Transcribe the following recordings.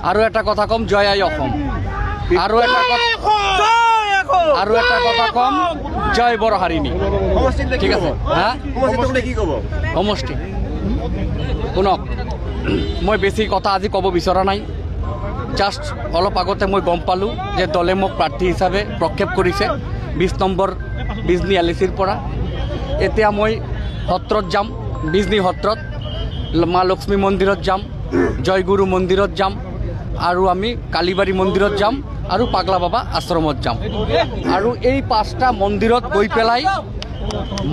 আৰু এটা কথা কম, জয় আই অসম। আৰু এটা কথা কম, জয় বৰহাৰিণী। ঠিক আছে, হা সমষ্টি শুনক, মই বেছি কথা আজি ক'ব বিচৰা নাই। জাষ্ট অলপ আগতে মই গম পালোঁ যে দলে মোক প্ৰাৰ্থী হিচাপে প্ৰক্ষেপ কৰিছে 20 নম্বৰ বিজনী এলিচিৰ পৰা। এতিয়া মই সত্ৰত যাম, বিজনী সত্ৰত, মা লক্ষ্মী মন্দিৰত যাম, জয়গুৰু মন্দিৰত যাম, আৰু আমি কালীবাৰী মন্দিৰত যাম, আৰু পাগলা বাবা আশ্ৰমত যাম। আৰু এই 5টা মন্দিৰত গৈ পেলাই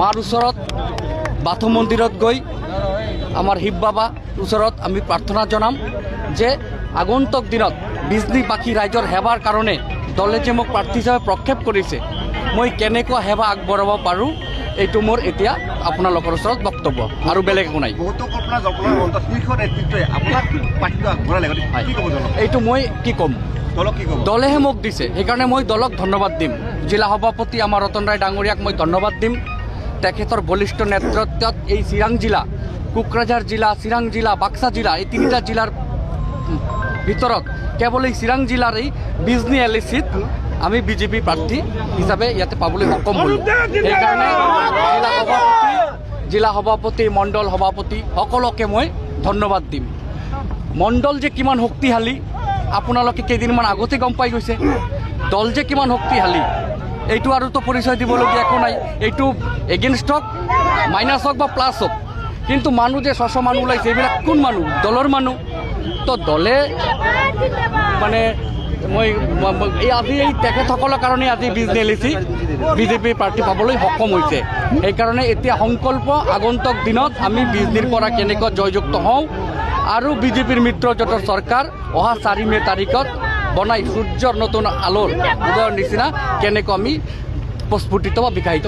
মাৰ ওচৰত, বাথৌ মন্দিৰত গৈ আমাৰ শিৱ বাবা ওচৰত আমি প্ৰাৰ্থনা জনাম যে আগন্তুক দিনত বিজনীবাসী ৰাইজৰ সেৱাৰ কাৰণে দলে যে মোক প্ৰাৰ্থী হিচাপে প্ৰক্ষেপ কৰিছে, মই কেনেকুৱা সেৱা আগবঢ়াব পাৰোঁ, এইটো মোৰ এতিয়া আপোনালোকৰ ওচৰত বক্তব্য, আৰু বেলেগ একো নাই। এইটো মই কি ক'ম, দলেহে মোক দিছে, সেইকাৰণে মই দলক ধন্যবাদ দিম। জিলা সভাপতি আমাৰ ৰতন ৰায় ডাঙৰীয়াক মই ধন্যবাদ দিম। তেখেতৰ বলিষ্ঠ নেতৃত্বত এই চিৰাং জিলা, কোকৰাঝাৰ জিলা, চিৰাং জিলা, বাক্সা জিলা, এই 3টা জিলাৰ ভিতৰত কেৱল এই চিৰাং জিলাৰ এই বিজনী এলিচিত আমি বিজেপি প্ৰাৰ্থী হিচাপে ইয়াতে পাবলৈ সক্ষম হ'লোঁ। সেইকাৰণে জিলা সভাপতি, মণ্ডল সভাপতি সকলোকে মই ধন্যবাদ দিম। মণ্ডল যে কিমান শক্তিশালী আপোনালোকে কেইদিনমান আগতে গম পাই গৈছে। দল যে কিমান শক্তিশালী এইটো আৰুতো পৰিচয় দিবলগীয়া একো নাই। এইটো এগেইনষ্ট হওক, মাইনাছ হওক বা প্লাছ হওক, কিন্তু মানুহ যে 600 মানুহ ওলাইছে, এইবিলাক কোন মানুহ? দলৰ মানুহ। তো দলে মানে মই আজি এই তেখেতসকলৰ কাৰণে আজি বিজনী এলিচি বিজেপিৰ প্ৰাৰ্থী পাবলৈ সক্ষম হৈছে। সেইকাৰণে এতিয়া সংকল্প, আগন্তুক দিনত আমি বিজনীৰ পৰা কেনেকৈ জয়যুক্ত হওঁ, আৰু বিজেপিৰ মিত্ৰজোঁটৰ চৰকাৰ অহা 4 মে' তাৰিখত বনাই সূৰ্যৰ নতুন আলোৰ উদয়ৰ নিচিনা কেনেকৈ আমি প্ৰস্ফুটিত বা বিকাশিত